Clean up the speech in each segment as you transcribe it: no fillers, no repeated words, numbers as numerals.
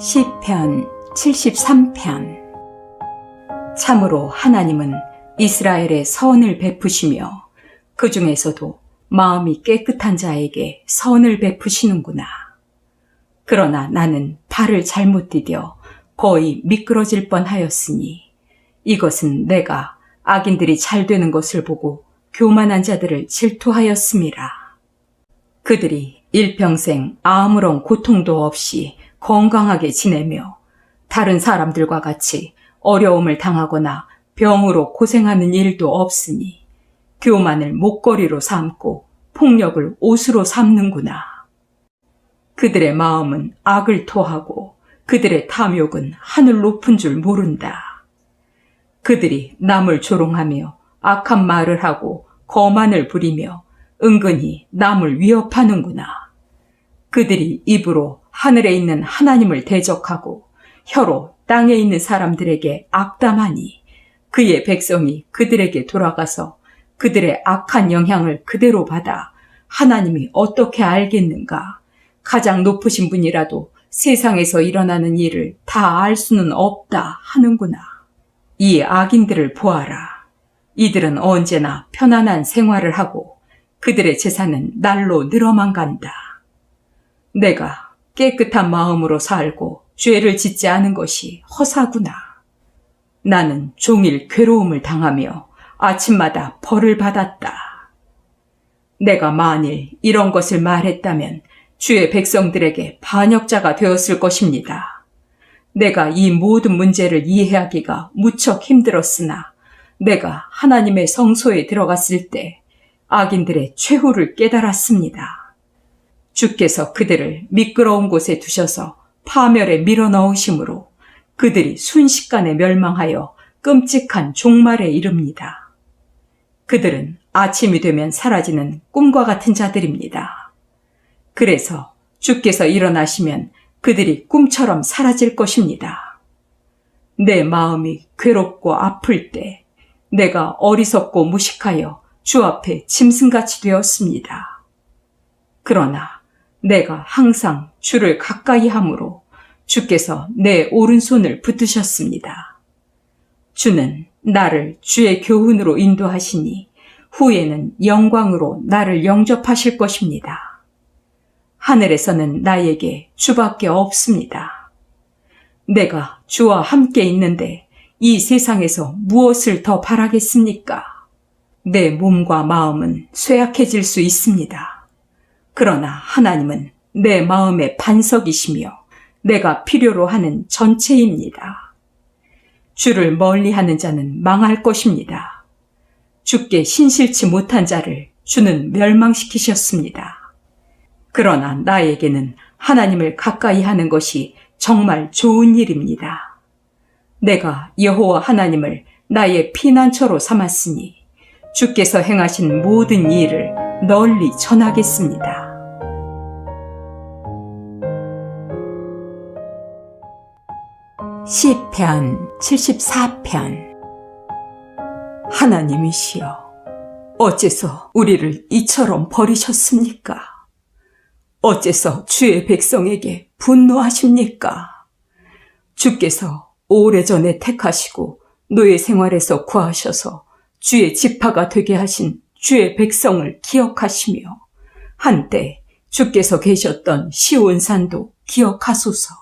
시편 73편. 참으로 하나님은 이스라엘에 선을 베푸시며 그 중에서도 마음이 깨끗한 자에게 선을 베푸시는구나. 그러나 나는 발을 잘못 디뎌 거의 미끄러질 뻔하였으니 이것은 내가 악인들이 잘 되는 것을 보고 교만한 자들을 질투하였음이라. 그들이 일평생 아무런 고통도 없이 건강하게 지내며 다른 사람들과 같이 어려움을 당하거나 병으로 고생하는 일도 없으니 교만을 목걸이로 삼고 폭력을 옷으로 삼는구나. 그들의 마음은 악을 토하고 그들의 탐욕은 하늘 높은 줄 모른다. 그들이 남을 조롱하며 악한 말을 하고 거만을 부리며 은근히 남을 위협하는구나. 그들이 입으로 하늘에 있는 하나님을 대적하고 혀로 땅에 있는 사람들에게 악담하니 그의 백성이 그들에게 돌아가서 그들의 악한 영향을 그대로 받아 하나님이 어떻게 알겠는가? 가장 높으신 분이라도 세상에서 일어나는 일을 다 알 수는 없다 하는구나. 이 악인들을 보아라. 이들은 언제나 편안한 생활을 하고 그들의 재산은 날로 늘어만 간다. 내가 깨끗한 마음으로 살고 죄를 짓지 않은 것이 허사구나. 나는 종일 괴로움을 당하며 아침마다 벌을 받았다. 내가 만일 이런 것을 말했다면 주의 백성들에게 반역자가 되었을 것입니다. 내가 이 모든 문제를 이해하기가 무척 힘들었으나 내가 하나님의 성소에 들어갔을 때 악인들의 최후를 깨달았습니다. 주께서 그들을 미끄러운 곳에 두셔서 파멸에 밀어넣으심으로 그들이 순식간에 멸망하여 끔찍한 종말에 이릅니다. 그들은 아침이 되면 사라지는 꿈과 같은 자들입니다. 그래서 주께서 일어나시면 그들이 꿈처럼 사라질 것입니다. 내 마음이 괴롭고 아플 때 내가 어리석고 무식하여 주 앞에 짐승같이 되었습니다. 그러나 내가 항상 주를 가까이 함으로 주께서 내 오른손을 붙드셨습니다. 주는 나를 주의 교훈으로 인도하시니 후에는 영광으로 나를 영접하실 것입니다. 하늘에서는 나에게 주밖에 없습니다. 내가 주와 함께 있는데 이 세상에서 무엇을 더 바라겠습니까? 내 몸과 마음은 쇠약해질 수 있습니다. 그러나 하나님은 내 마음의 반석이시며 내가 필요로 하는 전체입니다. 주를 멀리하는 자는 망할 것입니다. 주께 신실치 못한 자를 주는 멸망시키셨습니다. 그러나 나에게는 하나님을 가까이 하는 것이 정말 좋은 일입니다. 내가 여호와 하나님을 나의 피난처로 삼았으니 주께서 행하신 모든 일을 널리 전하겠습니다. 시편 74편. 하나님이시여, 어째서 우리를 이처럼 버리셨습니까? 어째서 주의 백성에게 분노하십니까? 주께서 오래전에 택하시고 노예 생활에서 구하셔서 주의 지파가 되게 하신 주의 백성을 기억하시며 한때 주께서 계셨던 시온산도 기억하소서.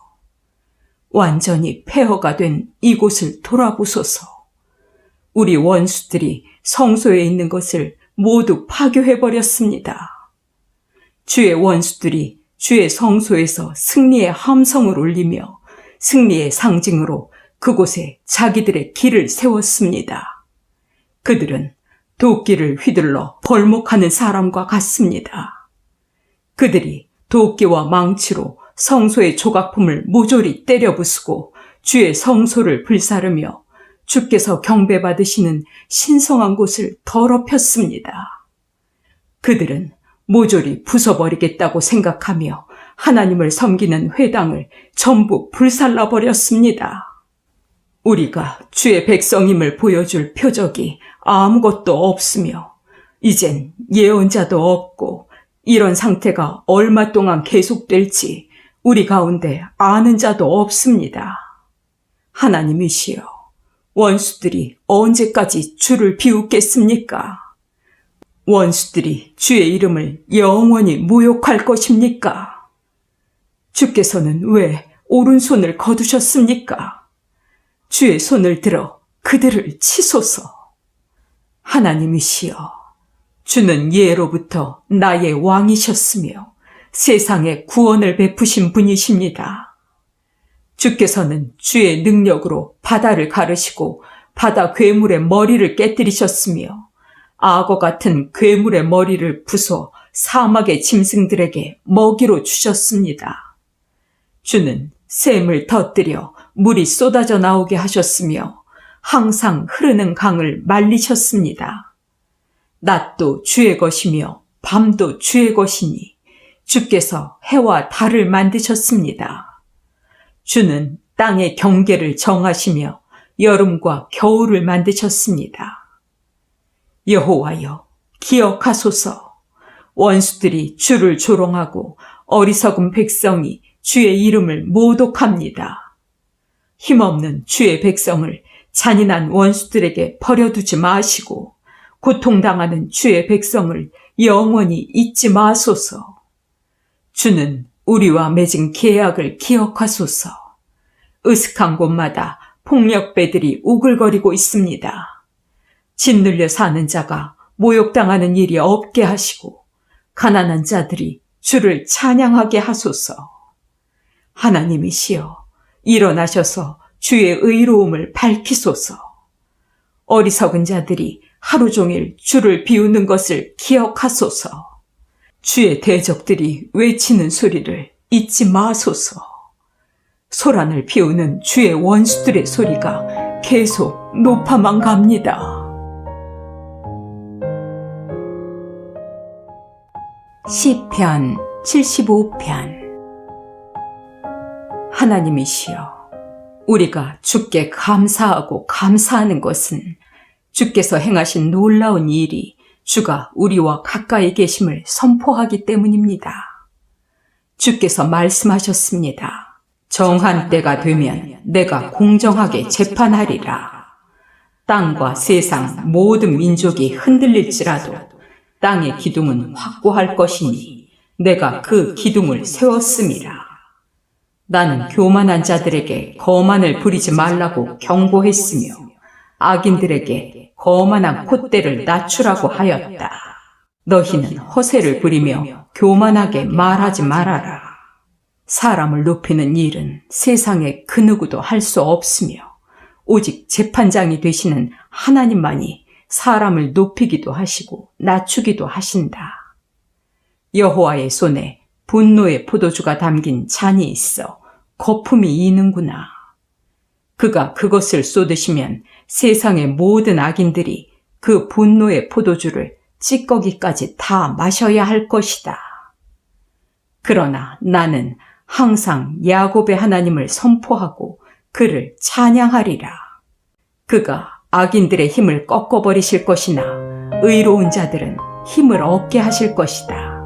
완전히 폐허가 된 이곳을 돌아보소서. 우리 원수들이 성소에 있는 것을 모두 파괴해버렸습니다. 주의 원수들이 주의 성소에서 승리의 함성을 울리며 승리의 상징으로 그곳에 자기들의 길을 세웠습니다. 그들은 도끼를 휘둘러 벌목하는 사람과 같습니다. 그들이 도끼와 망치로 성소의 조각품을 모조리 때려 부수고 주의 성소를 불사르며 주께서 경배받으시는 신성한 곳을 더럽혔습니다. 그들은 모조리 부숴버리겠다고 생각하며 하나님을 섬기는 회당을 전부 불살라버렸습니다. 우리가 주의 백성임을 보여줄 표적이 아무것도 없으며 이젠 예언자도 없고 이런 상태가 얼마 동안 계속될지 우리 가운데 아는 자도 없습니다. 하나님이시여, 원수들이 언제까지 주를 비웃겠습니까? 원수들이 주의 이름을 영원히 모욕할 것입니까? 주께서는 왜 오른손을 거두셨습니까? 주의 손을 들어 그들을 치소서. 하나님이시여, 주는 예로부터 나의 왕이셨으며 세상에 구원을 베푸신 분이십니다. 주께서는 주의 능력으로 바다를 가르시고 바다 괴물의 머리를 깨뜨리셨으며 악어 같은 괴물의 머리를 부숴 사막의 짐승들에게 먹이로 주셨습니다. 주는 샘을 터뜨려 물이 쏟아져 나오게 하셨으며 항상 흐르는 강을 말리셨습니다. 낮도 주의 것이며 밤도 주의 것이니 주께서 해와 달을 만드셨습니다. 주는 땅의 경계를 정하시며 여름과 겨울을 만드셨습니다. 여호와여, 기억하소서. 원수들이 주를 조롱하고 어리석은 백성이 주의 이름을 모독합니다. 힘없는 주의 백성을 잔인한 원수들에게 버려두지 마시고 고통당하는 주의 백성을 영원히 잊지 마소서. 주는 우리와 맺은 계약을 기억하소서. 으슥한 곳마다 폭력배들이 우글거리고 있습니다. 짓눌려 사는 자가 모욕당하는 일이 없게 하시고 가난한 자들이 주를 찬양하게 하소서. 하나님이시여, 일어나셔서 주의 의로움을 밝히소서. 어리석은 자들이 하루 종일 주를 비웃는 것을 기억하소서. 주의 대적들이 외치는 소리를 잊지 마소서. 소란을 피우는 주의 원수들의 소리가 계속 높아만 갑니다. 시편 75편. 하나님이시여, 우리가 주께 감사하고 감사하는 것은 주께서 행하신 놀라운 일이 주가 우리와 가까이 계심을 선포하기 때문입니다. 주께서 말씀하셨습니다. 정한 때가 되면 내가 공정하게 재판하리라. 땅과 세상 모든 민족이 흔들릴지라도 땅의 기둥은 확고할 것이니 내가 그 기둥을 세웠음이라. 나는 교만한 자들에게 거만을 부리지 말라고 경고했으며 악인들에게 거만한 콧대를 낮추라고 하였다. 너희는 허세를 부리며 교만하게 말하지 말아라. 사람을 높이는 일은 세상에 그 누구도 할 수 없으며 오직 재판장이 되시는 하나님만이 사람을 높이기도 하시고 낮추기도 하신다. 여호와의 손에 분노의 포도주가 담긴 잔이 있어 거품이 이는구나. 그가 그것을 쏟으시면 세상의 모든 악인들이 그 분노의 포도주를 찌꺼기까지 다 마셔야 할 것이다. 그러나 나는 항상 야곱의 하나님을 선포하고 그를 찬양하리라. 그가 악인들의 힘을 꺾어버리실 것이나 의로운 자들은 힘을 얻게 하실 것이다.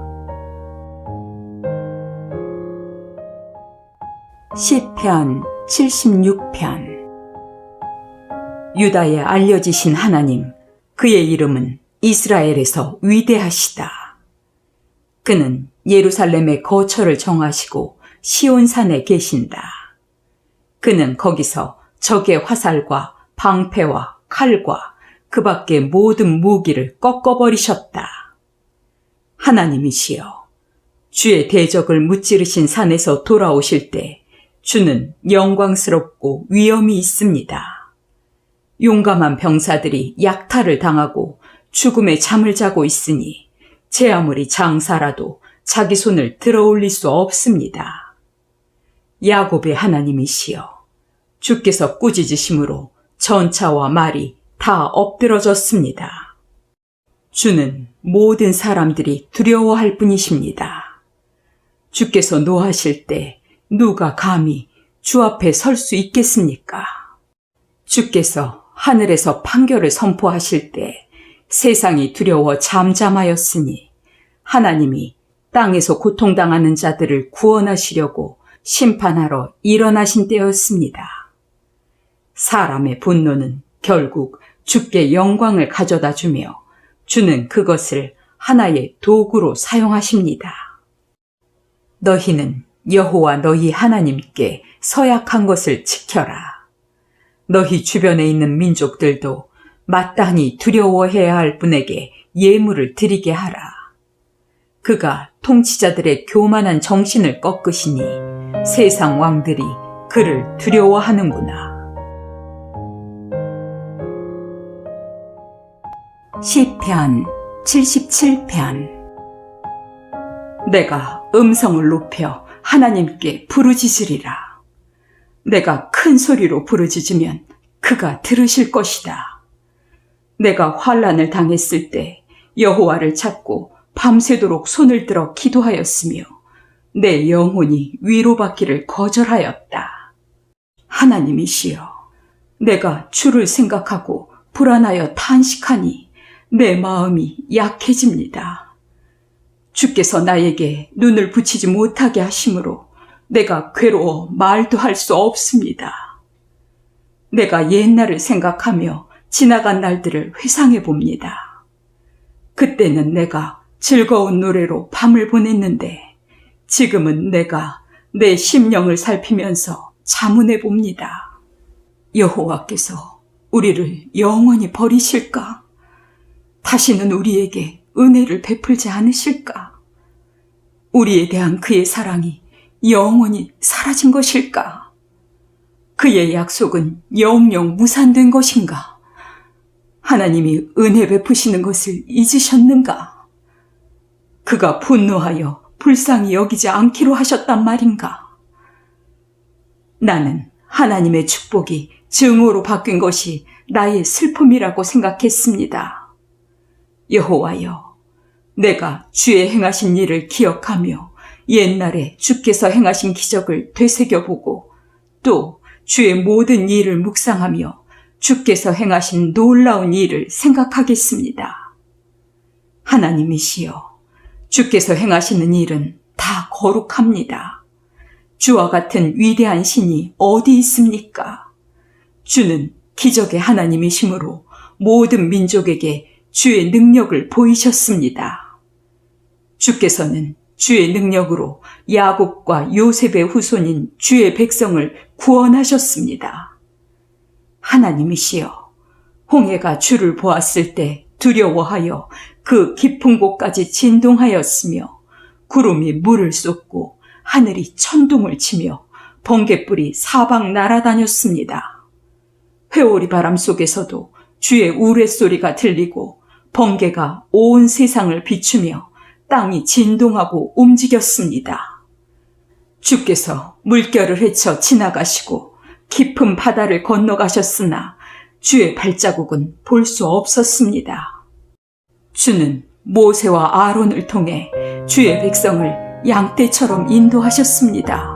시편 76편. 유다에 알려지신 하나님, 그의 이름은 이스라엘에서 위대하시다. 그는 예루살렘의 거처를 정하시고 시온산에 계신다. 그는 거기서 적의 화살과 방패와 칼과 그 밖의 모든 무기를 꺾어버리셨다. 하나님이시여, 주의 대적을 무찌르신 산에서 돌아오실 때 주는 영광스럽고 위엄이 있습니다. 용감한 병사들이 약탈을 당하고 죽음의 잠을 자고 있으니 제 아무리 장사라도 자기 손을 들어올릴 수 없습니다. 야곱의 하나님이시여, 주께서 꾸짖으심으로 전차와 말이 다 엎드러졌습니다. 주는 모든 사람들이 두려워할 뿐이십니다. 주께서 노하실 때 누가 감히 주 앞에 설 수 있겠습니까? 주께서 하늘에서 판결을 선포하실 때 세상이 두려워 잠잠하였으니 하나님이 땅에서 고통당하는 자들을 구원하시려고 심판하러 일어나신 때였습니다. 사람의 분노는 결국 주께 영광을 가져다 주며 주는 그것을 하나의 도구로 사용하십니다. 너희는 여호와 너희 하나님께 서약한 것을 지켜라. 너희 주변에 있는 민족들도 마땅히 두려워해야 할 분에게 예물을 드리게 하라. 그가 통치자들의 교만한 정신을 꺾으시니 세상 왕들이 그를 두려워하는구나. 시편 77편. 내가 음성을 높여 하나님께 부르짖으리라. 내가 큰 소리로 부르짖으면 그가 들으실 것이다. 내가 환난을 당했을 때 여호와를 찾고 밤새도록 손을 들어 기도하였으며 내 영혼이 위로받기를 거절하였다. 하나님이시여, 내가 주를 생각하고 불안하여 탄식하니 내 마음이 약해집니다. 주께서 나에게 눈을 붙이지 못하게 하심으로 내가 괴로워 말도 할 수 없습니다. 내가 옛날을 생각하며 지나간 날들을 회상해 봅니다. 그때는 내가 즐거운 노래로 밤을 보냈는데 지금은 내가 내 심령을 살피면서 자문해 봅니다. 여호와께서 우리를 영원히 버리실까? 다시는 우리에게 은혜를 베풀지 않으실까? 우리에 대한 그의 사랑이 영원히 사라진 것일까? 그의 약속은 영영 무산된 것인가? 하나님이 은혜 베푸시는 것을 잊으셨는가? 그가 분노하여 불쌍히 여기지 않기로 하셨단 말인가? 나는 하나님의 축복이 증오로 바뀐 것이 나의 슬픔이라고 생각했습니다. 여호와여, 내가 주의 행하신 일을 기억하며 옛날에 주께서 행하신 기적을 되새겨보고 또 주의 모든 일을 묵상하며 주께서 행하신 놀라운 일을 생각하겠습니다. 하나님이시여, 주께서 행하시는 일은 다 거룩합니다. 주와 같은 위대한 신이 어디 있습니까? 주는 기적의 하나님이시므로 모든 민족에게 주의 능력을 보이셨습니다. 주께서는 주의 능력으로 야곱과 요셉의 후손인 주의 백성을 구원하셨습니다. 하나님이시여, 홍해가 주를 보았을 때 두려워하여 그 깊은 곳까지 진동하였으며 구름이 물을 쏟고 하늘이 천둥을 치며 번갯불이 사방 날아다녔습니다. 회오리 바람 속에서도 주의 우레소리가 들리고 번개가 온 세상을 비추며 땅이 진동하고 움직였습니다. 주께서 물결을 헤쳐 지나가시고 깊은 바다를 건너가셨으나 주의 발자국은 볼 수 없었습니다. 주는 모세와 아론을 통해 주의 백성을 양떼처럼 인도하셨습니다.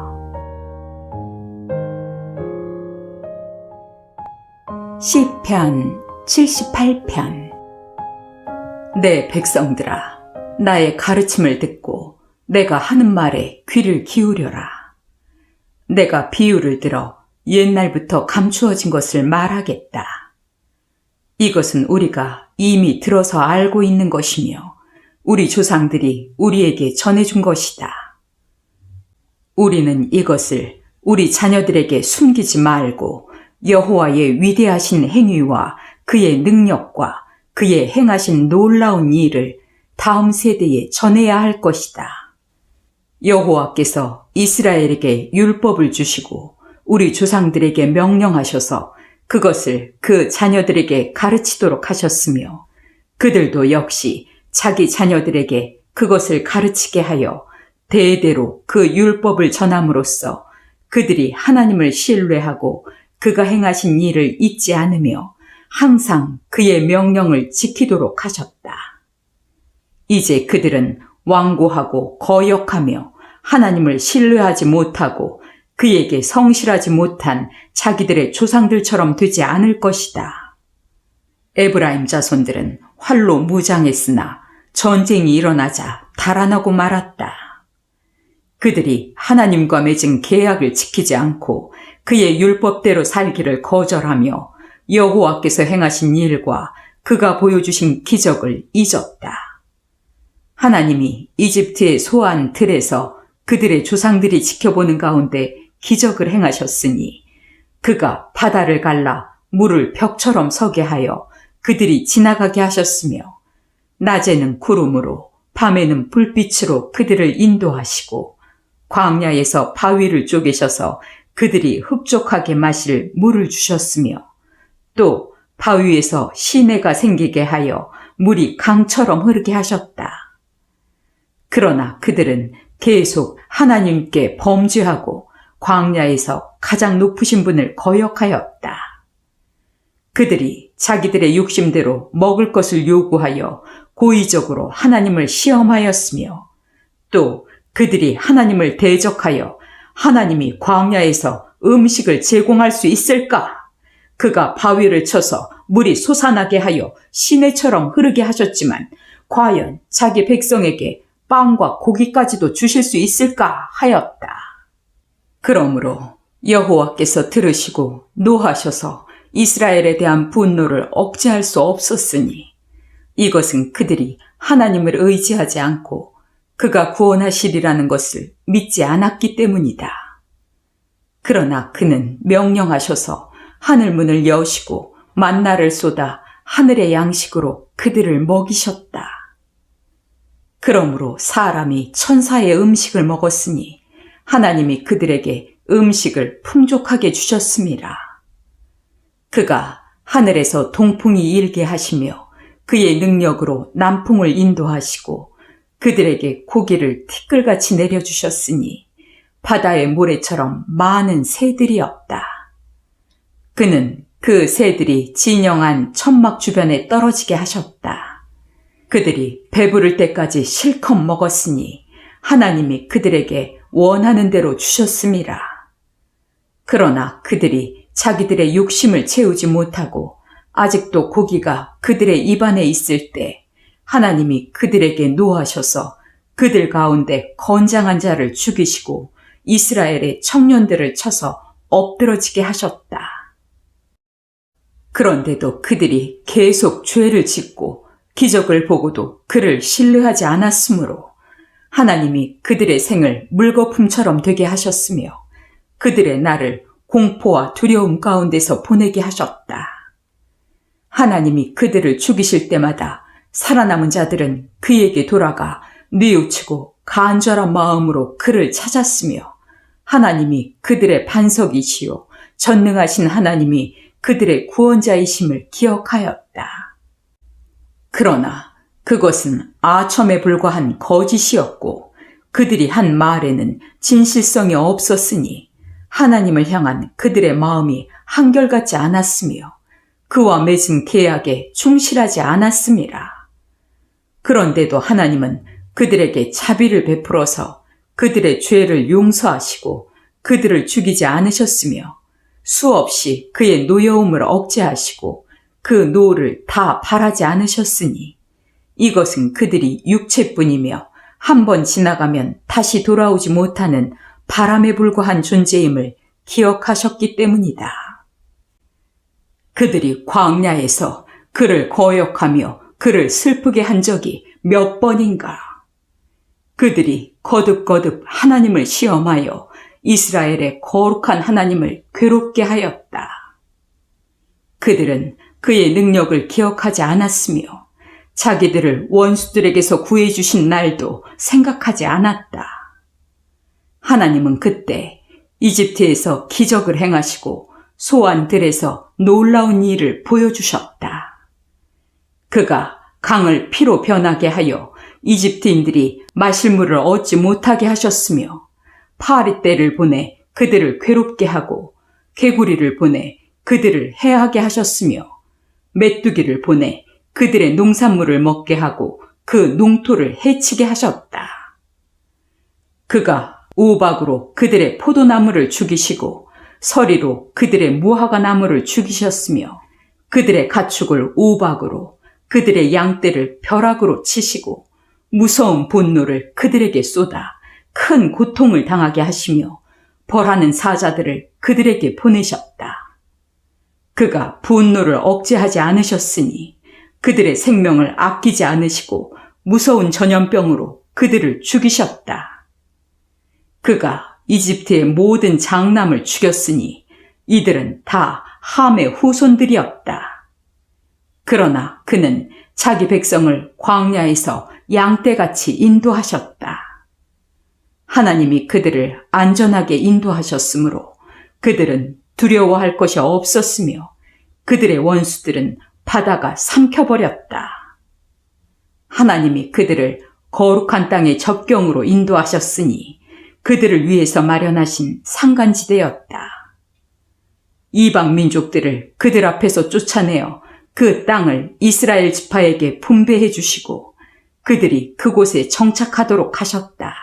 시편 78편. 내 백성들아, 나의 가르침을 듣고 내가 하는 말에 귀를 기울여라. 내가 비유를 들어 옛날부터 감추어진 것을 말하겠다. 이것은 우리가 이미 들어서 알고 있는 것이며 우리 조상들이 우리에게 전해준 것이다. 우리는 이것을 우리 자녀들에게 숨기지 말고 여호와의 위대하신 행위와 그의 능력과 그의 행하신 놀라운 일을 다음 세대에 전해야 할 것이다. 여호와께서 이스라엘에게 율법을 주시고 우리 조상들에게 명령하셔서 그것을 그 자녀들에게 가르치도록 하셨으며 그들도 역시 자기 자녀들에게 그것을 가르치게 하여 대대로 그 율법을 전함으로써 그들이 하나님을 신뢰하고 그가 행하신 일을 잊지 않으며 항상 그의 명령을 지키도록 하셨다. 이제 그들은 완고하고 거역하며 하나님을 신뢰하지 못하고 그에게 성실하지 못한 자기들의 조상들처럼 되지 않을 것이다. 에브라임 자손들은 활로 무장했으나 전쟁이 일어나자 달아나고 말았다. 그들이 하나님과 맺은 계약을 지키지 않고 그의 율법대로 살기를 거절하며 여호와께서 행하신 일과 그가 보여주신 기적을 잊었다. 하나님이 이집트의 소한 들에서 그들의 조상들이 지켜보는 가운데 기적을 행하셨으니 그가 바다를 갈라 물을 벽처럼 서게 하여 그들이 지나가게 하셨으며 낮에는 구름으로 밤에는 불빛으로 그들을 인도하시고 광야에서 바위를 쪼개셔서 그들이 흡족하게 마실 물을 주셨으며 또 바위에서 시내가 생기게 하여 물이 강처럼 흐르게 하셨다. 그러나 그들은 계속 하나님께 범죄하고 광야에서 가장 높으신 분을 거역하였다. 그들이 자기들의 욕심대로 먹을 것을 요구하여 고의적으로 하나님을 시험하였으며 또 그들이 하나님을 대적하여 하나님이 광야에서 음식을 제공할 수 있을까? 그가 바위를 쳐서 물이 솟아나게 하여 시내처럼 흐르게 하셨지만 과연 자기 백성에게 빵과 고기까지도 주실 수 있을까 하였다. 그러므로 여호와께서 들으시고 노하셔서 이스라엘에 대한 분노를 억제할 수 없었으니 이것은 그들이 하나님을 의지하지 않고 그가 구원하시리라는 것을 믿지 않았기 때문이다. 그러나 그는 명령하셔서 하늘문을 여시고 만나를 쏟아 하늘의 양식으로 그들을 먹이셨다. 그러므로 사람이 천사의 음식을 먹었으니 하나님이 그들에게 음식을 풍족하게 주셨음이라. 그가 하늘에서 동풍이 일게 하시며 그의 능력으로 남풍을 인도하시고 그들에게 고기를 티끌같이 내려주셨으니 바다의 모래처럼 많은 새들이었다. 그는 그 새들이 진영한 천막 주변에 떨어지게 하셨다. 그들이 배부를 때까지 실컷 먹었으니 하나님이 그들에게 원하는 대로 주셨음이라. 그러나 그들이 자기들의 욕심을 채우지 못하고 아직도 고기가 그들의 입안에 있을 때 하나님이 그들에게 노하셔서 그들 가운데 건장한 자를 죽이시고 이스라엘의 청년들을 쳐서 엎드러지게 하셨다. 그런데도 그들이 계속 죄를 짓고 기적을 보고도 그를 신뢰하지 않았으므로 하나님이 그들의 생을 물거품처럼 되게 하셨으며 그들의 날을 공포와 두려움 가운데서 보내게 하셨다. 하나님이 그들을 죽이실 때마다 살아남은 자들은 그에게 돌아가 뉘우치고 간절한 마음으로 그를 찾았으며 하나님이 그들의 반석이시요 전능하신 하나님이 그들의 구원자이심을 기억하였다. 그러나 그것은 아첨에 불과한 거짓이었고 그들이 한 말에는 진실성이 없었으니 하나님을 향한 그들의 마음이 한결같지 않았으며 그와 맺은 계약에 충실하지 않았음이라. 그런데도 하나님은 그들에게 자비를 베풀어서 그들의 죄를 용서하시고 그들을 죽이지 않으셨으며 수없이 그의 노여움을 억제하시고 그 노를 다 바라지 않으셨으니 이것은 그들이 육체뿐이며 한 번 지나가면 다시 돌아오지 못하는 바람에 불과한 존재임을 기억하셨기 때문이다. 그들이 광야에서 그를 거역하며 그를 슬프게 한 적이 몇 번인가. 그들이 거듭거듭 하나님을 시험하여 이스라엘의 거룩한 하나님을 괴롭게 하였다. 그들은 그의 능력을 기억하지 않았으며 자기들을 원수들에게서 구해주신 날도 생각하지 않았다. 하나님은 그때 이집트에서 기적을 행하시고 소안들에서 놀라운 일을 보여주셨다. 그가 강을 피로 변하게 하여 이집트인들이 마실 물을 얻지 못하게 하셨으며 파리떼를 보내 그들을 괴롭게 하고 개구리를 보내 그들을 해하게 하셨으며 메뚜기를 보내 그들의 농산물을 먹게 하고 그 농토를 해치게 하셨다. 그가 우박으로 그들의 포도나무를 죽이시고 서리로 그들의 무화과 나무를 죽이셨으며 그들의 가축을 우박으로 그들의 양떼를 벼락으로 치시고 무서운 분노를 그들에게 쏟아 큰 고통을 당하게 하시며 벌하는 사자들을 그들에게 보내셨다. 그가 분노를 억제하지 않으셨으니 그들의 생명을 아끼지 않으시고 무서운 전염병으로 그들을 죽이셨다. 그가 이집트의 모든 장남을 죽였으니 이들은 다 함의 후손들이었다. 그러나 그는 자기 백성을 광야에서 양떼같이 인도하셨다. 하나님이 그들을 안전하게 인도하셨으므로 그들은 두려워할 것이 없었으며 그들의 원수들은 바다가 삼켜버렸다. 하나님이 그들을 거룩한 땅의 접경으로 인도하셨으니 그들을 위해서 마련하신 산간지대였다. 이방 민족들을 그들 앞에서 쫓아내어 그 땅을 이스라엘 지파에게 분배해 주시고 그들이 그곳에 정착하도록 하셨다.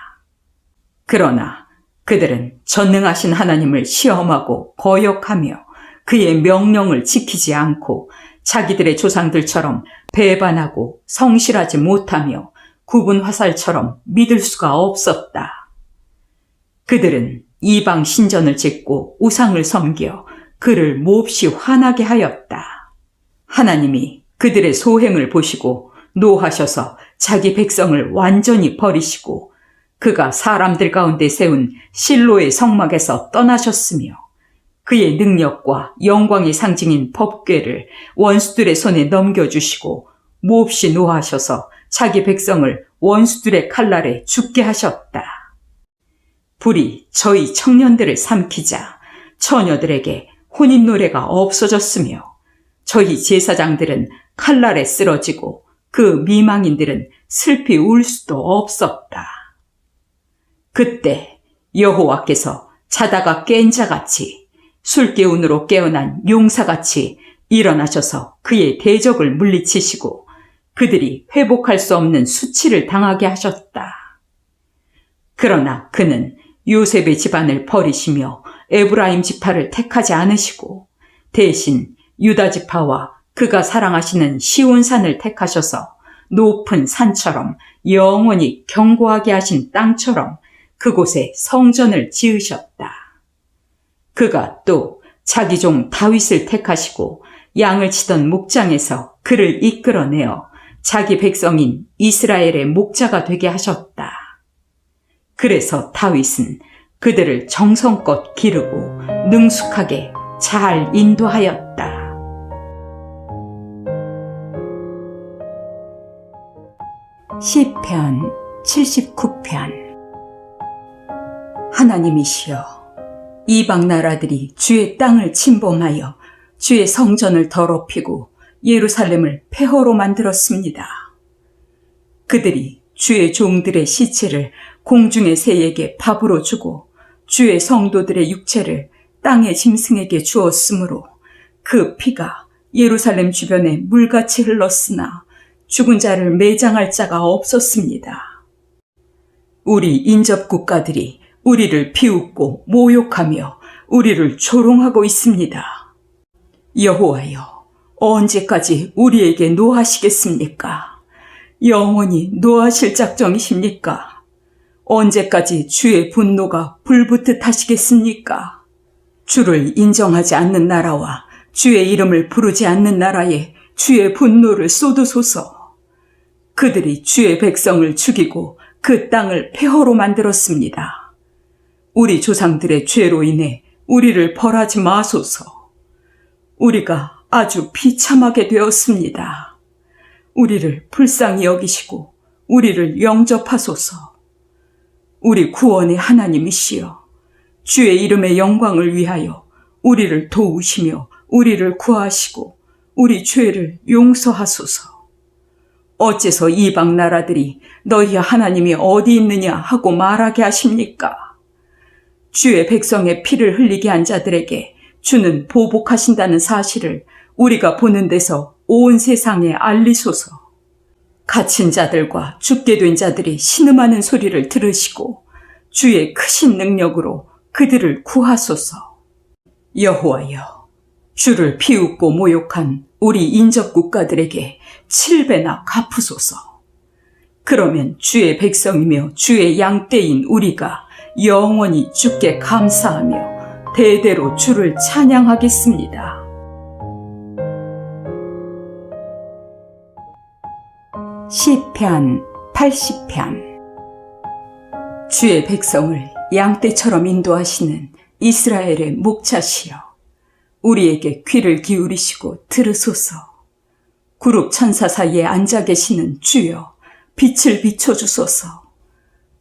그러나 그들은 전능하신 하나님을 시험하고 거역하며 그의 명령을 지키지 않고 자기들의 조상들처럼 배반하고 성실하지 못하며 굽은 화살처럼 믿을 수가 없었다. 그들은 이방 신전을 짓고 우상을 섬겨 그를 몹시 화나게 하였다. 하나님이 그들의 소행을 보시고 노하셔서 자기 백성을 완전히 버리시고 그가 사람들 가운데 세운 실로의 성막에서 떠나셨으며 그의 능력과 영광의 상징인 법궤를 원수들의 손에 넘겨주시고 몹시 노하셔서 자기 백성을 원수들의 칼날에 죽게 하셨다. 불이 저희 청년들을 삼키자 처녀들에게 혼인 노래가 없어졌으며 저희 제사장들은 칼날에 쓰러지고 그 미망인들은 슬피 울 수도 없었다. 그때 여호와께서 자다가 깬 자같이 술기운으로 깨어난 용사같이 일어나셔서 그의 대적을 물리치시고 그들이 회복할 수 없는 수치를 당하게 하셨다. 그러나 그는 요셉의 집안을 버리시며 에브라임 지파를 택하지 않으시고 대신 유다 지파와 그가 사랑하시는 시온산을 택하셔서 높은 산처럼 영원히 견고하게 하신 땅처럼 그곳에 성전을 지으셨다. 그가 또 자기 종 다윗을 택하시고 양을 치던 목장에서 그를 이끌어내어 자기 백성인 이스라엘의 목자가 되게 하셨다. 그래서 다윗은 그들을 정성껏 기르고 능숙하게 잘 인도하였다. 시편 79편. 하나님이시여, 이방 나라들이 주의 땅을 침범하여 주의 성전을 더럽히고 예루살렘을 폐허로 만들었습니다. 그들이 주의 종들의 시체를 공중의 새에게 밥으로 주고 주의 성도들의 육체를 땅의 짐승에게 주었으므로 그 피가 예루살렘 주변에 물같이 흘렀으나 죽은 자를 매장할 자가 없었습니다. 우리 인접 국가들이 우리를 비웃고 모욕하며 우리를 조롱하고 있습니다. 여호와여, 언제까지 우리에게 노하시겠습니까? 영원히 노하실 작정이십니까? 언제까지 주의 분노가 불붙듯 하시겠습니까? 주를 인정하지 않는 나라와 주의 이름을 부르지 않는 나라에 주의 분노를 쏟으소서. 그들이 주의 백성을 죽이고 그 땅을 폐허로 만들었습니다. 우리 조상들의 죄로 인해 우리를 벌하지 마소서. 우리가 아주 비참하게 되었습니다. 우리를 불쌍히 여기시고 우리를 영접하소서. 우리 구원의 하나님이시여, 주의 이름의 영광을 위하여 우리를 도우시며 우리를 구하시고 우리 죄를 용서하소서. 어째서 이방 나라들이 너희 하나님이 어디 있느냐 하고 말하게 하십니까? 주의 백성의 피를 흘리게 한 자들에게 주는 보복하신다는 사실을 우리가 보는 데서 온 세상에 알리소서. 갇힌 자들과 죽게 된 자들이 신음하는 소리를 들으시고 주의 크신 능력으로 그들을 구하소서. 여호와여, 주를 비웃고 모욕한 우리 인접 국가들에게 7배나 갚으소서. 그러면 주의 백성이며 주의 양떼인 우리가 영원히 주께 감사하며 대대로 주를 찬양하겠습니다. 시편 80편. 주의 백성을 양떼처럼 인도하시는 이스라엘의 목자시여, 우리에게 귀를 기울이시고 들으소서. 구룹 천사 사이에 앉아 계시는 주여, 빛을 비춰주소서.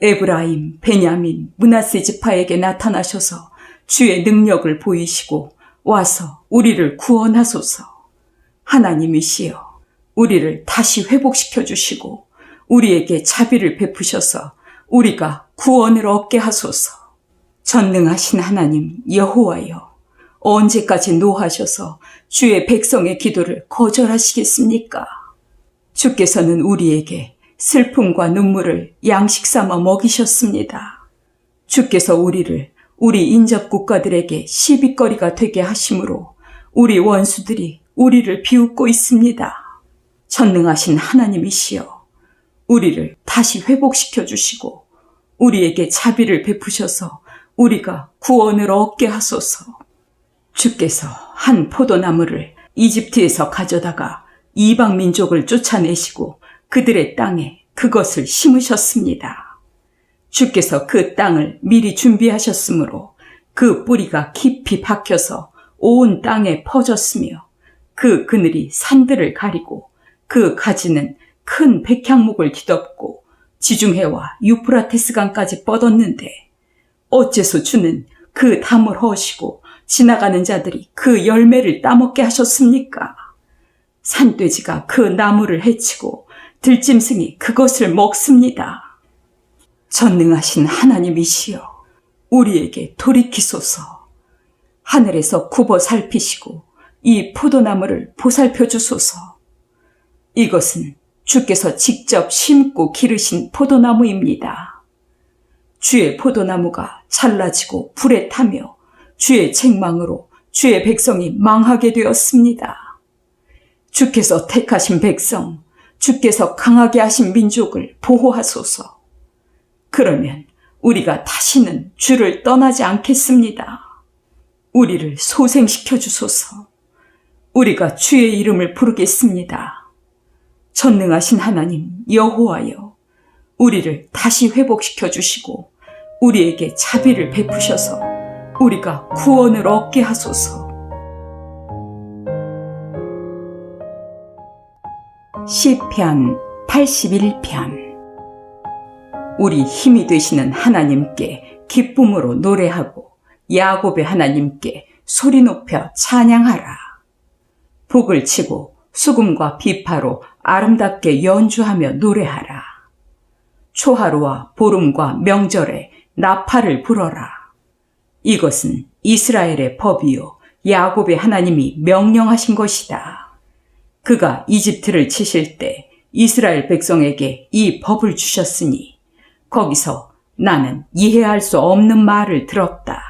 에브라임, 베냐민, 므낫세 지파에게 나타나셔서 주의 능력을 보이시고 와서 우리를 구원하소서. 하나님이시여, 우리를 다시 회복시켜 주시고 우리에게 자비를 베푸셔서 우리가 구원을 얻게 하소서. 전능하신 하나님 여호와여, 언제까지 노하셔서 주의 백성의 기도를 거절하시겠습니까? 주께서는 우리에게 슬픔과 눈물을 양식 삼아 먹이셨습니다. 주께서 우리를 우리 인접 국가들에게 시비거리가 되게 하심으로 우리 원수들이 우리를 비웃고 있습니다. 전능하신 하나님이시여, 우리를 다시 회복시켜 주시고 우리에게 자비를 베푸셔서 우리가 구원을 얻게 하소서. 주께서 한 포도나무를 이집트에서 가져다가 이방 민족을 쫓아내시고 그들의 땅에 그것을 심으셨습니다. 주께서 그 땅을 미리 준비하셨으므로 그 뿌리가 깊이 박혀서 온 땅에 퍼졌으며 그 그늘이 산들을 가리고 그 가지는 큰 백향목을 뒤덮고 지중해와 유프라테스강까지 뻗었는데 어째서 주는 그 담을 허시고 지나가는 자들이 그 열매를 따먹게 하셨습니까? 산돼지가 그 나무를 해치고 들짐승이 그것을 먹습니다. 전능하신 하나님이시여, 우리에게 돌이키소서. 하늘에서 굽어 살피시고 이 포도나무를 보살펴 주소서. 이것은 주께서 직접 심고 기르신 포도나무입니다. 주의 포도나무가 잘라지고 불에 타며 주의 책망으로 주의 백성이 망하게 되었습니다. 주께서 택하신 백성, 주께서 강하게 하신 민족을 보호하소서. 그러면 우리가 다시는 주를 떠나지 않겠습니다. 우리를 소생시켜 주소서. 우리가 주의 이름을 부르겠습니다. 전능하신 하나님 여호와여, 우리를 다시 회복시켜 주시고 우리에게 자비를 베푸셔서 우리가 구원을 얻게 하소서. 시편 81편. 우리 힘이 되시는 하나님께 기쁨으로 노래하고 야곱의 하나님께 소리 높여 찬양하라. 북을 치고 수금과 비파로 아름답게 연주하며 노래하라. 초하루와 보름과 명절에 나팔을 불어라. 이것은 이스라엘의 법이요 야곱의 하나님이 명령하신 것이다. 그가 이집트를 치실 때 이스라엘 백성에게 이 법을 주셨으니 거기서 나는 이해할 수 없는 말을 들었다.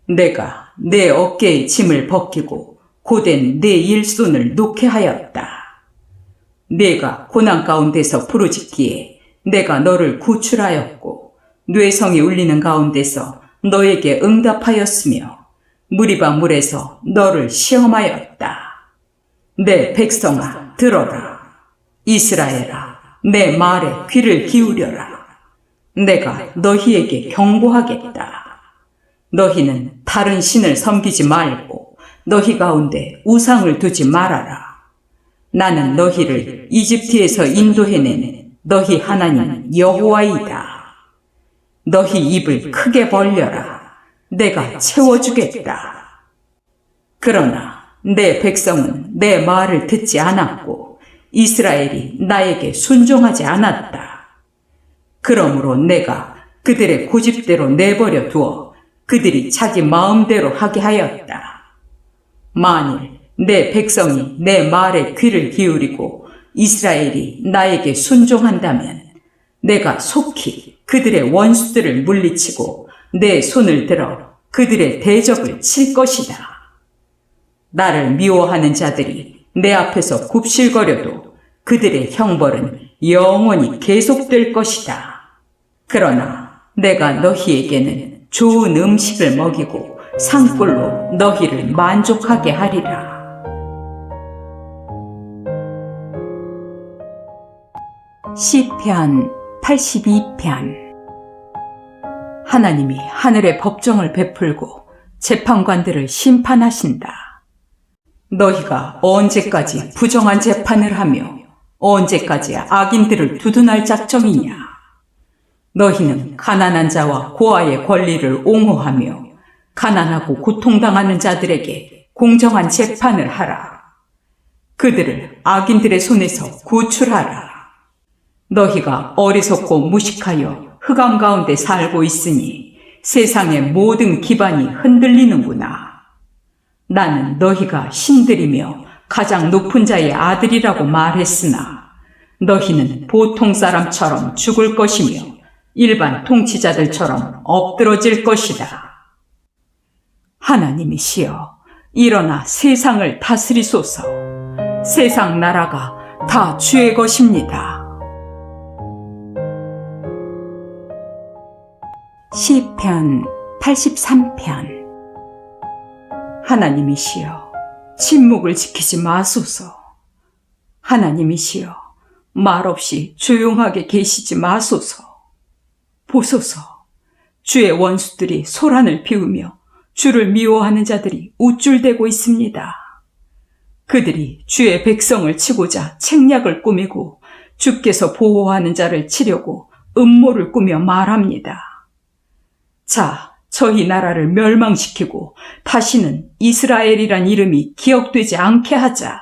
내가 내 어깨의 짐을 벗기고 고된 내 일손을 놓게 하였다. 내가 고난 가운데서 부르짖기에 내가 너를 구출하였고 뇌성이 울리는 가운데서 너에게 응답하였으며 무리바 물에서 너를 시험하였다. 내 백성아 들어라. 이스라엘아 내 말에 귀를 기울여라. 내가 너희에게 경고하겠다. 너희는 다른 신을 섬기지 말고 너희 가운데 우상을 두지 말아라. 나는 너희를 이집트에서 인도해낸 너희 하나님 여호와이다. 너희 입을 크게 벌려라. 내가 채워주겠다. 그러나 내 백성은 내 말을 듣지 않았고 이스라엘이 나에게 순종하지 않았다. 그러므로 내가 그들의 고집대로 내버려 두어 그들이 자기 마음대로 하게 하였다. 만일 내 백성이 내 말에 귀를 기울이고 이스라엘이 나에게 순종한다면 내가 속히 그들의 원수들을 물리치고 내 손을 들어 그들의 대적을 칠 것이다. 나를 미워하는 자들이 내 앞에서 굽실거려도 그들의 형벌은 영원히 계속될 것이다. 그러나 내가 너희에게는 좋은 음식을 먹이고 산꿀로 너희를 만족하게 하리라. 시편 82편. 하나님이 하늘의 법정을 베풀고 재판관들을 심판하신다. 너희가 언제까지 부정한 재판을 하며 언제까지 악인들을 두둔할 작정이냐? 너희는 가난한 자와 고아의 권리를 옹호하며 가난하고 고통당하는 자들에게 공정한 재판을 하라. 그들을 악인들의 손에서 구출하라. 너희가 어리석고 무식하여 흑암 가운데 살고 있으니 세상의 모든 기반이 흔들리는구나. 나는 너희가 신들이며 가장 높은 자의 아들이라고 말했으나 너희는 보통 사람처럼 죽을 것이며 일반 통치자들처럼 엎드러질 것이다. 하나님이시여, 일어나 세상을 다스리소서. 세상 나라가 다 주의 것입니다. 시편 83편. 하나님이시여, 침묵을 지키지 마소서. 하나님이시여, 말없이 조용하게 계시지 마소서. 보소서, 주의 원수들이 소란을 피우며 주를 미워하는 자들이 우쭐대고 있습니다. 그들이 주의 백성을 치고자 책략을 꾸미고 주께서 보호하는 자를 치려고 음모를 꾸며 말합니다. 자, 저희 나라를 멸망시키고 다시는 이스라엘이란 이름이 기억되지 않게 하자.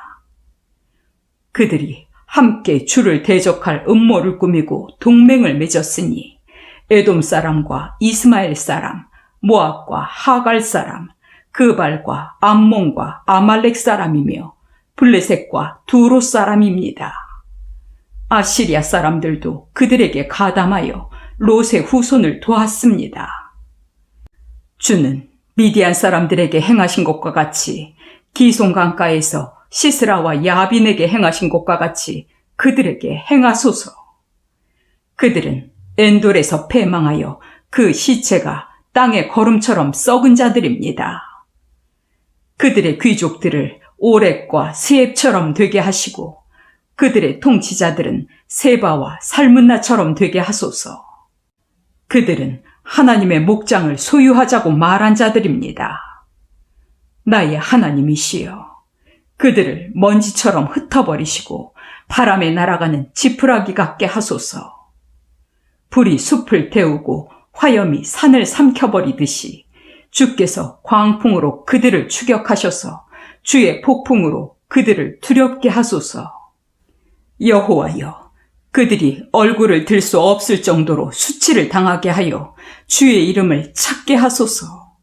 그들이 함께 주를 대적할 음모를 꾸미고 동맹을 맺었으니 에돔 사람과 이스마엘 사람, 모압과 하갈 사람, 그발과 암몬과 아말렉 사람이며 블레셋과 두로 사람입니다. 아시리아 사람들도 그들에게 가담하여 롯의 후손을 도왔습니다. 주는 미디안 사람들에게 행하신 것과 같이 기손 강가에서 시스라와 야빈에게 행하신 것과 같이 그들에게 행하소서. 그들은 엔돌에서 패망하여 그 시체가 땅의 거름처럼 썩은 자들입니다. 그들의 귀족들을 오렉과 스앱처럼 되게 하시고 그들의 통치자들은 세바와 살문나처럼 되게 하소서. 그들은 하나님의 목장을 소유하자고 말한 자들입니다. 나의 하나님이시여, 그들을 먼지처럼 흩어버리시고 바람에 날아가는 지푸라기 같게 하소서. 불이 숲을 태우고 화염이 산을 삼켜버리듯이 주께서 광풍으로 그들을 추격하셔서 주의 폭풍으로 그들을 두렵게 하소서. 여호와여, 그들이 얼굴을 들 수 없을 정도로 수치를 당하게 하여 주의 이름을 찾게 하소서.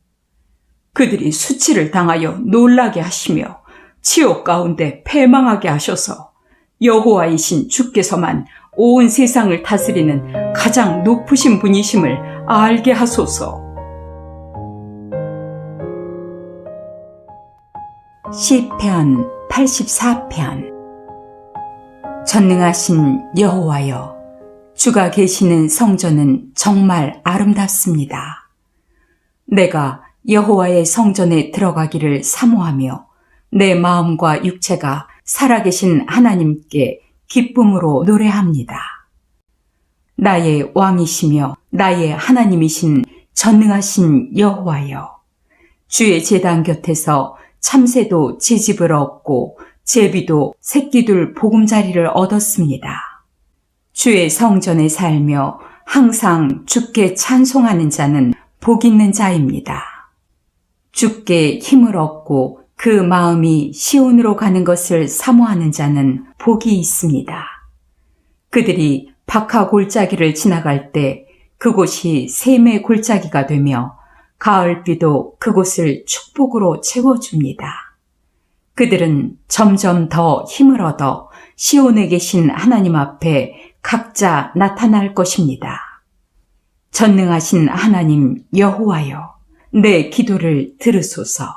그들이 수치를 당하여 놀라게 하시며 치욕 가운데 패망하게 하셔서 여호와이신 주께서만 온 세상을 다스리는 가장 높으신 분이심을 알게 하소서. 시편 84편. 전능하신 여호와여, 주가 계시는 성전은 정말 아름답습니다. 내가 여호와의 성전에 들어가기를 사모하며 내 마음과 육체가 살아계신 하나님께 기쁨으로 노래합니다. 나의 왕이시며 나의 하나님이신 전능하신 여호와여, 주의 제단 곁에서 참새도 제 집을 얻고 제비도 새끼둘 보금자리를 얻었습니다. 주의 성전에 살며 항상 주께 찬송하는 자는 복 있는 자입니다. 주께 힘을 얻고 그 마음이 시온으로 가는 것을 사모하는 자는 복이 있습니다. 그들이 박하 골짜기를 지나갈 때 그곳이 샘의 골짜기가 되며 가을비도 그곳을 축복으로 채워줍니다. 그들은 점점 더 힘을 얻어 시온에 계신 하나님 앞에 각자 나타날 것입니다. 전능하신 하나님 여호와여, 내 기도를 들으소서.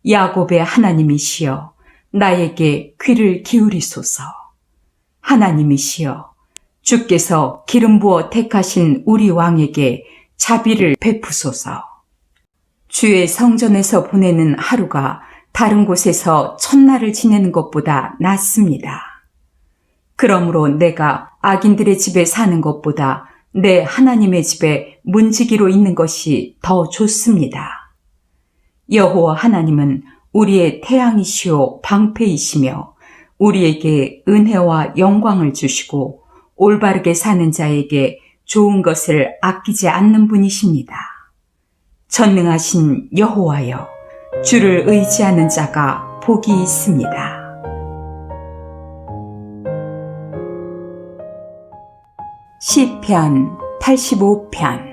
야곱의 하나님이시여, 나에게 귀를 기울이소서. 하나님이시여, 주께서 기름 부어 택하신 우리 왕에게 자비를 베푸소서. 주의 성전에서 보내는 하루가 다른 곳에서 첫날을 지내는 것보다 낫습니다. 그러므로 내가 악인들의 집에 사는 것보다 내 하나님의 집에 문지기로 있는 것이 더 좋습니다. 여호와 하나님은 우리의 태양이시오 방패이시며 우리에게 은혜와 영광을 주시고 올바르게 사는 자에게 좋은 것을 아끼지 않는 분이십니다. 전능하신 여호와여, 주를 의지하는 자가 복이 있습니다. 시편 85편.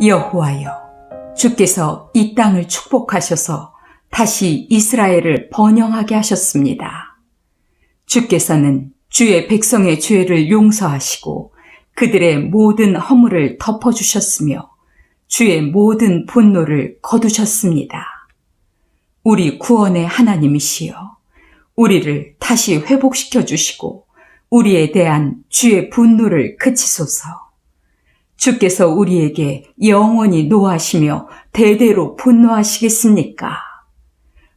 여호와여, 주께서 이 땅을 축복하셔서 다시 이스라엘을 번영하게 하셨습니다. 주께서는 주의 백성의 죄를 용서하시고 그들의 모든 허물을 덮어주셨으며 주의 모든 분노를 거두셨습니다. 우리 구원의 하나님이시여, 우리를 다시 회복시켜 주시고 우리에 대한 주의 분노를 그치소서. 주께서 우리에게 영원히 노하시며 대대로 분노하시겠습니까?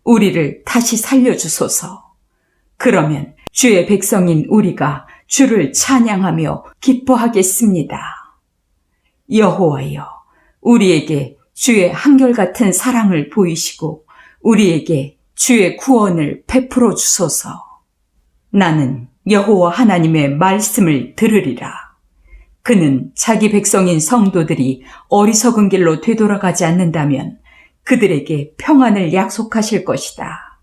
우리를 다시 살려주소서. 그러면 주의 백성인 우리가 주를 찬양하며 기뻐하겠습니다. 여호와여, 우리에게 주의 한결같은 사랑을 보이시고 우리에게 주의 구원을 베풀어 주소서. 나는 여호와 하나님의 말씀을 들으리라. 그는 자기 백성인 성도들이 어리석은 길로 되돌아가지 않는다면 그들에게 평안을 약속하실 것이다.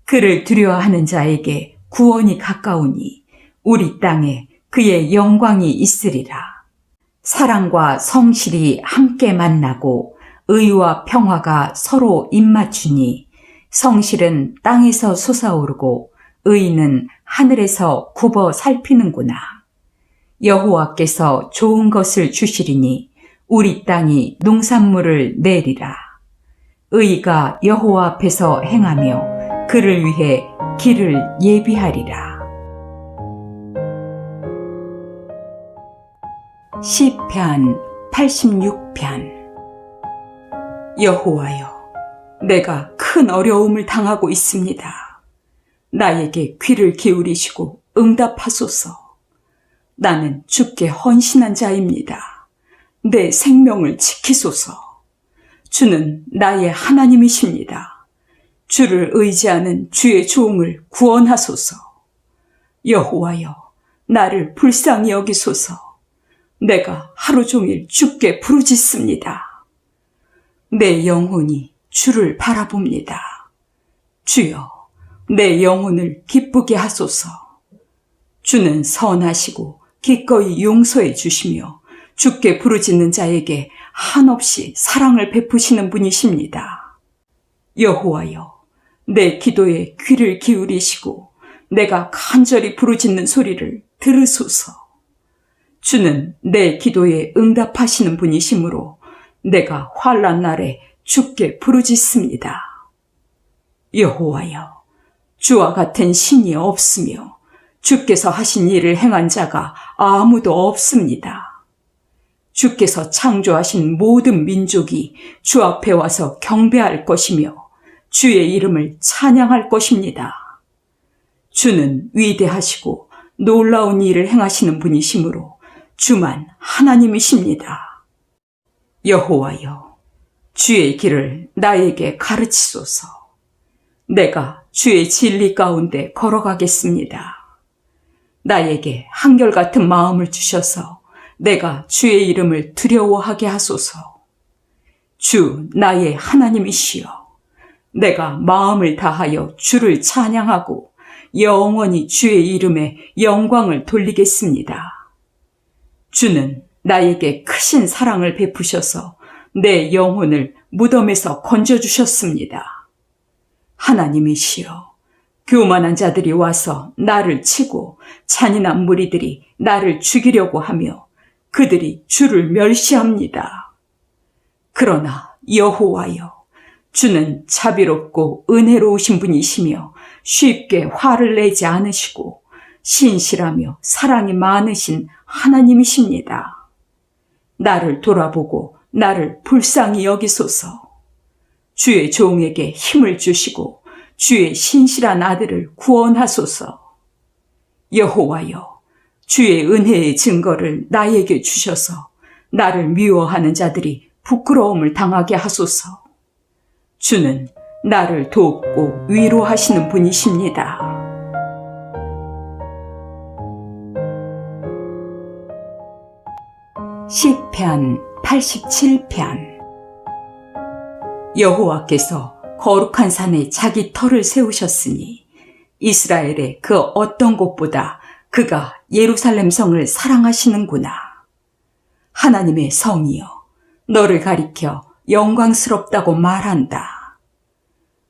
그를 두려워하는 자에게 구원이 가까우니 우리 땅에 그의 영광이 있으리라. 사랑과 성실이 함께 만나고 의와 평화가 서로 입맞추니 성실은 땅에서 솟아오르고 의는 하늘에서 굽어 살피는구나. 여호와께서 좋은 것을 주시리니 우리 땅이 농산물을 내리라. 의가 여호와 앞에서 행하며 그를 위해 길을 예비하리라. 시편 86편. 여호와여, 내가 큰 어려움을 당하고 있습니다. 나에게 귀를 기울이시고 응답하소서. 나는 주께 헌신한 자입니다. 내 생명을 지키소서. 주는 나의 하나님이십니다. 주를 의지하는 주의 종을 구원하소서. 여호와여, 나를 불쌍히 여기소서. 내가 하루 종일 주께 부르짖습니다. 내 영혼이 주를 바라봅니다. 주여, 내 영혼을 기쁘게 하소서. 주는 선하시고 기꺼이 용서해 주시며 주께 부르짖는 자에게 한없이 사랑을 베푸시는 분이십니다. 여호와여, 내 기도에 귀를 기울이시고 내가 간절히 부르짖는 소리를 들으소서. 주는 내 기도에 응답하시는 분이시므로 내가 환난 날에 주께 부르짖습니다. 여호와여, 주와 같은 신이 없으며 주께서 하신 일을 행한 자가 아무도 없습니다. 주께서 창조하신 모든 민족이 주 앞에 와서 경배할 것이며 주의 이름을 찬양할 것입니다. 주는 위대하시고 놀라운 일을 행하시는 분이시므로 주만 하나님이십니다. 여호와여, 주의 길을 나에게 가르치소서. 내가 주의 진리 가운데 걸어가겠습니다. 나에게 한결같은 마음을 주셔서 내가 주의 이름을 두려워하게 하소서. 주 나의 하나님이시여, 내가 마음을 다하여 주를 찬양하고 영원히 주의 이름에 영광을 돌리겠습니다. 주는 나에게 크신 사랑을 베푸셔서 내 영혼을 무덤에서 건져주셨습니다. 하나님이시여, 교만한 자들이 와서 나를 치고 잔인한 무리들이 나를 죽이려고 하며 그들이 주를 멸시합니다. 그러나 여호와여, 주는 자비롭고 은혜로우신 분이시며 쉽게 화를 내지 않으시고 신실하며 사랑이 많으신 하나님이십니다. 나를 돌아보고 나를 불쌍히 여기소서. 주의 종에게 힘을 주시고 주의 신실한 아들을 구원하소서. 여호와여, 주의 은혜의 증거를 나에게 주셔서 나를 미워하는 자들이 부끄러움을 당하게 하소서. 주는 나를 돕고 위로하시는 분이십니다. 시편 87편. 여호와께서 거룩한 산에 자기 터를 세우셨으니 이스라엘의 그 어떤 곳보다 그가 예루살렘 성을 사랑하시는구나. 하나님의 성이여, 너를 가리켜 영광스럽다고 말한다.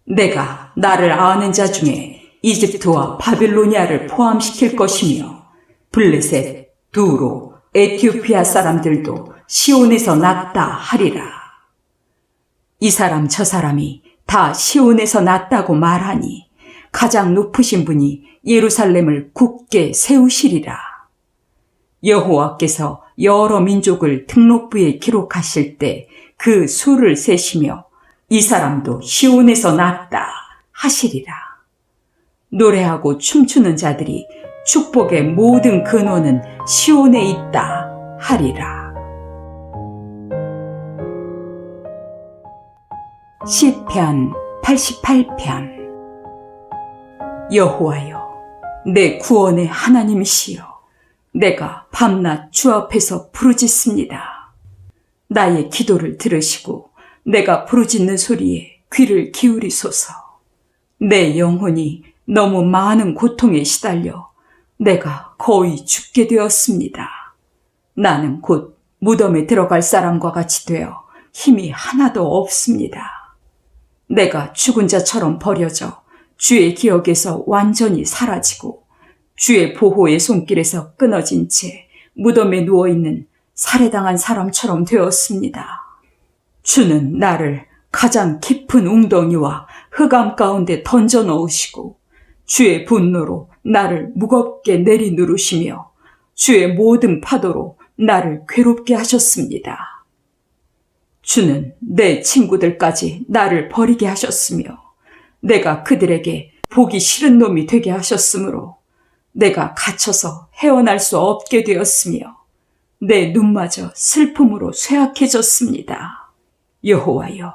내가 나를 아는 자 중에 이집트와 바빌로니아를 포함시킬 것이며 블레셋, 두로, 에티오피아 사람들도 시온에서 났다 하리라. 이 사람 저 사람이 다 시온에서 났다고 말하니 가장 높으신 분이 예루살렘을 굳게 세우시리라. 여호와께서 여러 민족을 등록부에 기록하실 때 그 수를 세시며 이 사람도 시온에서 났다 하시리라. 노래하고 춤추는 자들이 축복의 모든 근원은 시온에 있다 하리라. 시편 88편. 여호와여, 내 구원의 하나님이시여, 내가 밤낮 주 앞에서 부르짖습니다. 나의 기도를 들으시고 내가 부르짖는 소리에 귀를 기울이소서. 내 영혼이 너무 많은 고통에 시달려 내가 거의 죽게 되었습니다. 나는 곧 무덤에 들어갈 사람과 같이 되어 힘이 하나도 없습니다. 내가 죽은 자처럼 버려져 주의 기억에서 완전히 사라지고 주의 보호의 손길에서 끊어진 채 무덤에 누워있는 살해당한 사람처럼 되었습니다. 주는 나를 가장 깊은 웅덩이와 흑암 가운데 던져 넣으시고 주의 분노로 나를 무겁게 내리누르시며 주의 모든 파도로 나를 괴롭게 하셨습니다. 주는 내 친구들까지 나를 버리게 하셨으며 내가 그들에게 보기 싫은 놈이 되게 하셨으므로 내가 갇혀서 헤어날 수 없게 되었으며 내 눈마저 슬픔으로 쇠약해졌습니다. 여호와여,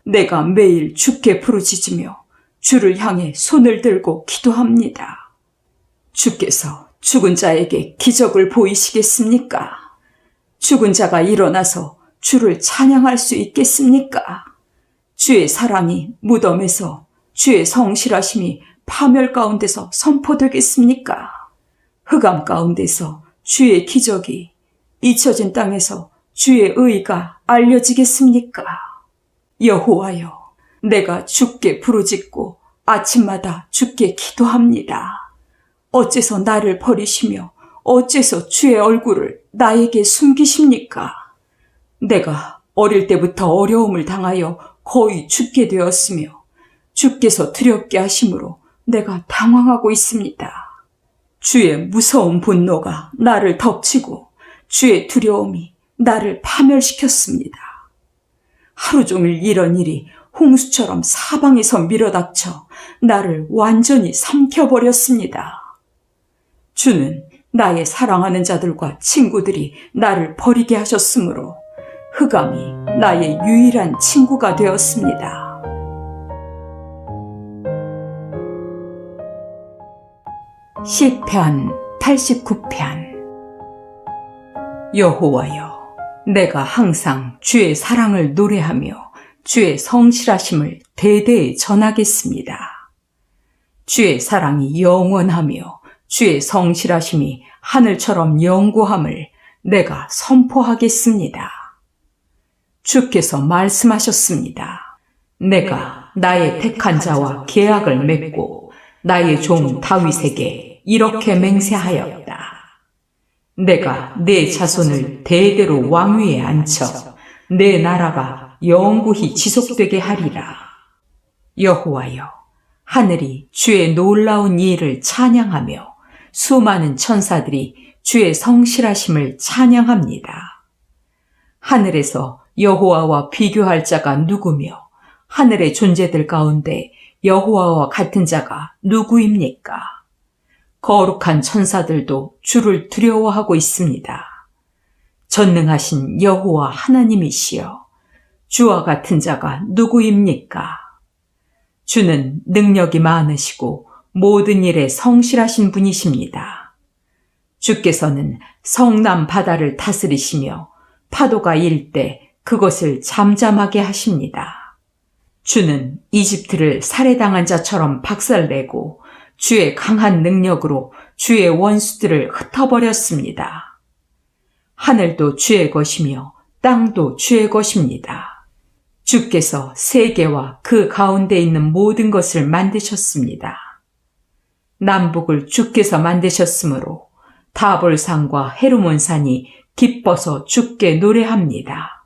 내가 매일 주께 부르짖으며 주를 향해 손을 들고 기도합니다. 주께서 죽은 자에게 기적을 보이시겠습니까? 죽은 자가 일어나서 주를 찬양할 수 있겠습니까? 주의 사랑이 무덤에서, 주의 성실하심이 파멸 가운데서 선포되겠습니까? 흑암 가운데서 주의 기적이, 잊혀진 땅에서 주의 의가 알려지겠습니까? 여호와여, 내가 주께 부르짖고 아침마다 주께 기도합니다. 어째서 나를 버리시며 어째서 주의 얼굴을 나에게 숨기십니까? 내가 어릴 때부터 어려움을 당하여 거의 죽게 되었으며 주께서 두렵게 하심으로 내가 당황하고 있습니다. 주의 무서운 분노가 나를 덮치고 주의 두려움이 나를 파멸시켰습니다. 하루 종일 이런 일이 홍수처럼 사방에서 밀어닥쳐 나를 완전히 삼켜버렸습니다. 주는 나의 사랑하는 자들과 친구들이 나를 버리게 하셨으므로 흑암이 나의 유일한 친구가 되었습니다. 시편 89편. 여호와여, 내가 항상 주의 사랑을 노래하며 주의 성실하심을 대대에 전하겠습니다. 주의 사랑이 영원하며 주의 성실하심이 하늘처럼 영구함을 내가 선포하겠습니다. 주께서 말씀하셨습니다. 내가 나의 택한 자와 계약을 맺고 나의 종 다윗에게 이렇게 맹세하였다. 내가 내 자손을 대대로 왕위에 앉혀 내 나라가 영구히 지속되게 하리라. 여호와여, 하늘이 주의 놀라운 일을 찬양하며 수많은 천사들이 주의 성실하심을 찬양합니다. 하늘에서 여호와와 비교할 자가 누구며 하늘의 존재들 가운데 여호와와 같은 자가 누구입니까? 거룩한 천사들도 주를 두려워하고 있습니다. 전능하신 여호와 하나님이시여, 주와 같은 자가 누구입니까? 주는 능력이 많으시고 모든 일에 성실하신 분이십니다. 주께서는 성남 바다를 다스리시며 파도가 일 때 그것을 잠잠하게 하십니다. 주는 이집트를 살해당한 자처럼 박살내고 주의 강한 능력으로 주의 원수들을 흩어버렸습니다. 하늘도 주의 것이며 땅도 주의 것입니다. 주께서 세계와 그 가운데 있는 모든 것을 만드셨습니다. 남북을 주께서 만드셨으므로 다볼산과 헤르몬산이 기뻐서 주께 노래합니다.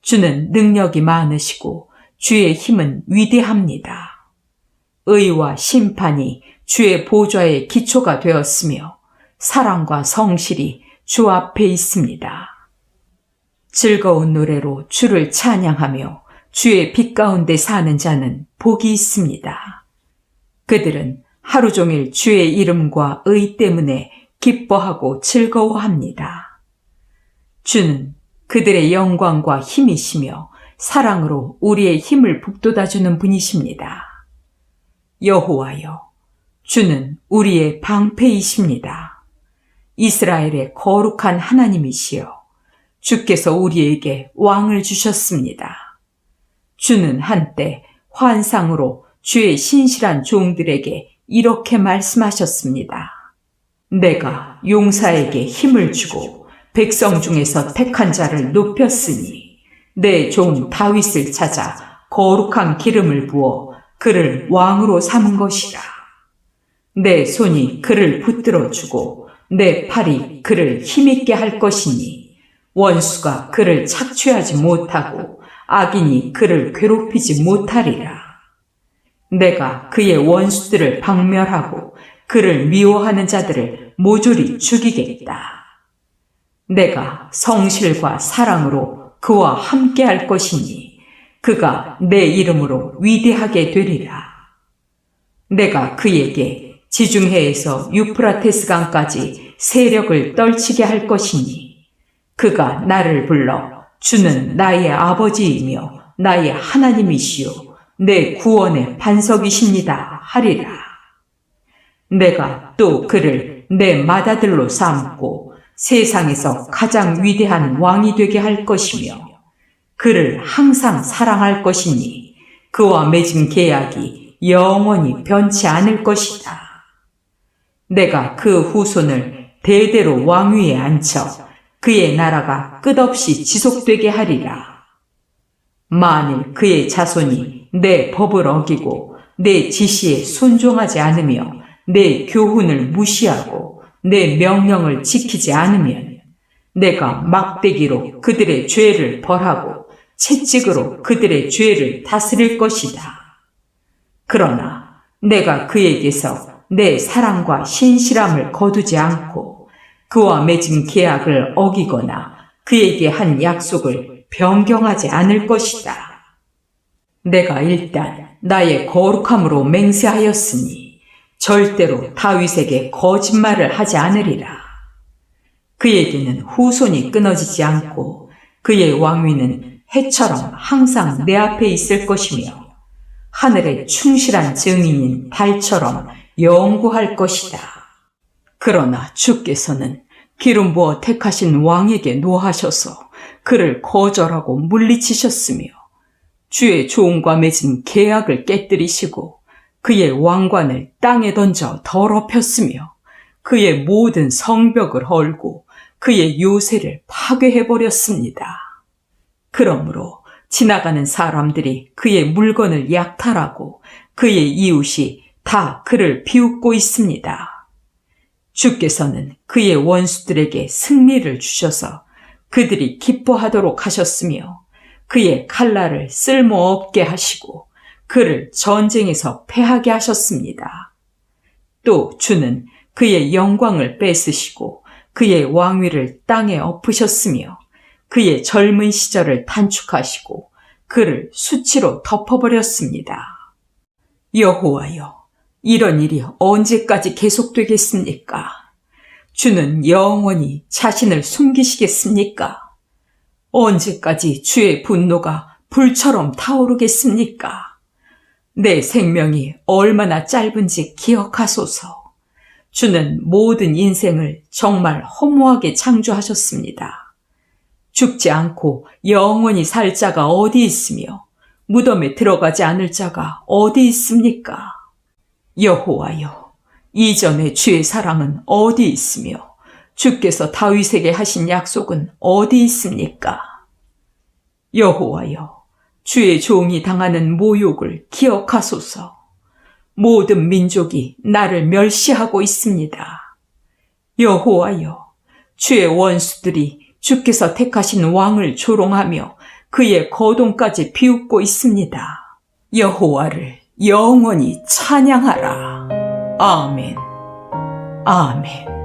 주는 능력이 많으시고 주의 힘은 위대합니다. 의와 심판이 주의 보좌의 기초가 되었으며 사랑과 성실이 주 앞에 있습니다. 즐거운 노래로 주를 찬양하며 주의 빛 가운데 사는 자는 복이 있습니다. 그들은 하루 종일 주의 이름과 의 때문에 기뻐하고 즐거워합니다. 주는 그들의 영광과 힘이시며 사랑으로 우리의 힘을 북돋아주는 분이십니다. 여호와여, 주는 우리의 방패이십니다. 이스라엘의 거룩한 하나님이시여, 주께서 우리에게 왕을 주셨습니다. 주는 한때 환상으로 주의 신실한 종들에게 이렇게 말씀하셨습니다. 내가 용사에게 힘을 주고 백성 중에서 택한 자를 높였으니 내 종 다윗을 찾아 거룩한 기름을 부어 그를 왕으로 삼은 것이라. 내 손이 그를 붙들어 주고 내 팔이 그를 힘있게 할 것이니 원수가 그를 착취하지 못하고 악인이 그를 괴롭히지 못하리라. 내가 그의 원수들을 박멸하고 그를 미워하는 자들을 모조리 죽이겠다. 내가 성실과 사랑으로 그와 함께 할 것이니 그가 내 이름으로 위대하게 되리라. 내가 그에게 지중해에서 유프라테스 강까지 세력을 떨치게 할 것이니 그가 나를 불러 주는 나의 아버지이며 나의 하나님이시요 내 구원의 반석이십니다 하리라. 내가 또 그를 내 맏아들로 삼고 세상에서 가장 위대한 왕이 되게 할 것이며 그를 항상 사랑할 것이니 그와 맺은 계약이 영원히 변치 않을 것이다. 내가 그 후손을 대대로 왕위에 앉혀 그의 나라가 끝없이 지속되게 하리라. 만일 그의 자손이 내 법을 어기고 내 지시에 순종하지 않으며 내 교훈을 무시하고 내 명령을 지키지 않으면 내가 막대기로 그들의 죄를 벌하고 채찍으로 그들의 죄를 다스릴 것이다. 그러나 내가 그에게서 내 사랑과 신실함을 거두지 않고 그와 맺은 계약을 어기거나 그에게 한 약속을 변경하지 않을 것이다. 내가 일단 나의 거룩함으로 맹세하였으니 절대로 다윗에게 거짓말을 하지 않으리라. 그에게는 후손이 끊어지지 않고 그의 왕위는 해처럼 항상 내 앞에 있을 것이며 하늘의 충실한 증인인 달처럼 영구할 것이다. 그러나 주께서는 기름 부어 택하신 왕에게 노하셔서 그를 거절하고 물리치셨으며 주의 종과 맺은 계약을 깨뜨리시고 그의 왕관을 땅에 던져 더럽혔으며 그의 모든 성벽을 헐고 그의 요새를 파괴해버렸습니다. 그러므로 지나가는 사람들이 그의 물건을 약탈하고 그의 이웃이 다 그를 비웃고 있습니다. 주께서는 그의 원수들에게 승리를 주셔서 그들이 기뻐하도록 하셨으며 그의 칼날을 쓸모없게 하시고 그를 전쟁에서 패하게 하셨습니다. 또 주는 그의 영광을 뺏으시고 그의 왕위를 땅에 엎으셨으며 그의 젊은 시절을 단축하시고 그를 수치로 덮어버렸습니다. 여호와여, 이런 일이 언제까지 계속되겠습니까? 주는 영원히 자신을 숨기시겠습니까? 언제까지 주의 분노가 불처럼 타오르겠습니까? 내 생명이 얼마나 짧은지 기억하소서. 주는 모든 인생을 정말 허무하게 창조하셨습니다. 죽지 않고 영원히 살 자가 어디 있으며 무덤에 들어가지 않을 자가 어디 있습니까? 여호와여, 이전에 주의 사랑은 어디 있으며 주께서 다윗에게 하신 약속은 어디 있습니까? 여호와여, 주의 종이 당하는 모욕을 기억하소서. 모든 민족이 나를 멸시하고 있습니다. 여호와여, 주의 원수들이 주께서 택하신 왕을 조롱하며 그의 거동까지 비웃고 있습니다. 여호와를 영원히 찬양하라. 아멘. 아멘.